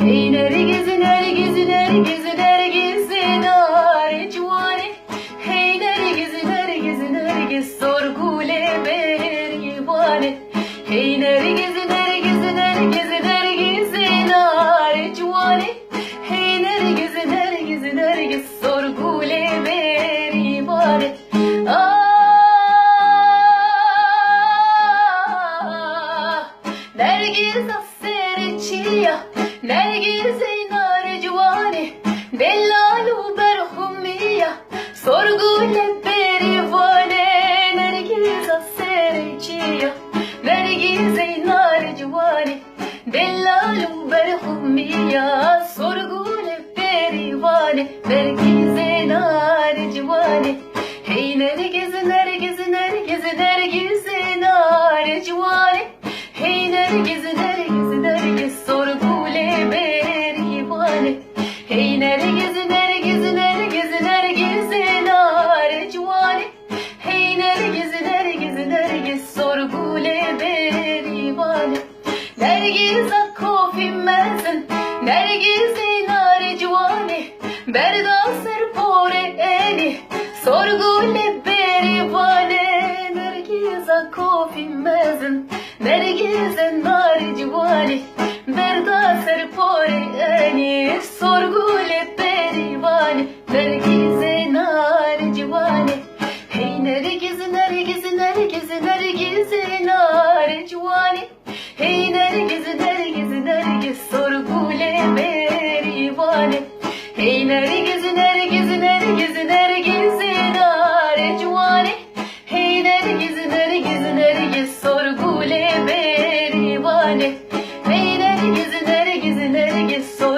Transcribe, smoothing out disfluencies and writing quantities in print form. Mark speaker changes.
Speaker 1: Hey nergiz nergiz nergiz nergiz narcivane. Hey nergiz nergiz nergiz sorgule bergivane. Hey nergiz nergiz nergiz nergiz narcivane. Hey nergiz nergiz nergiz sorgule bergivane. Nergiz asserciya, nergiz narcivane, dellalu berhumiya, sorgule berivane. Nergiz asserciya, nergiz narcivane, dellalu berhumiya, sorgule berivane. Nergiz narcivane. Hey nergiz nergiz nergiz nergiz narcivane. Hey nergiz nergiz nergiz sorgule berivane. Hey nergiz nergiz nergiz nergiz narcivane. Hey nergiz nergiz nergiz sorgule berivane. Nergiz akofimezin, nergiz narcivane, berda serpore eni sorgule berivane. Nergiz akofimezin, nergiz narcivane, berda serpore eni sorgule berivane. Nergiz narcivane. Hey nergiz nergiz nergiz nergiz narcivane. Hey nergiz nergiz nergiz sorgule berivane. Hey nergiz nergiz nergiz nergiz narcivane. Hey nergiz nergiz nergiz sorgule berivane. Hey nergiz nergiz nergiz sorgule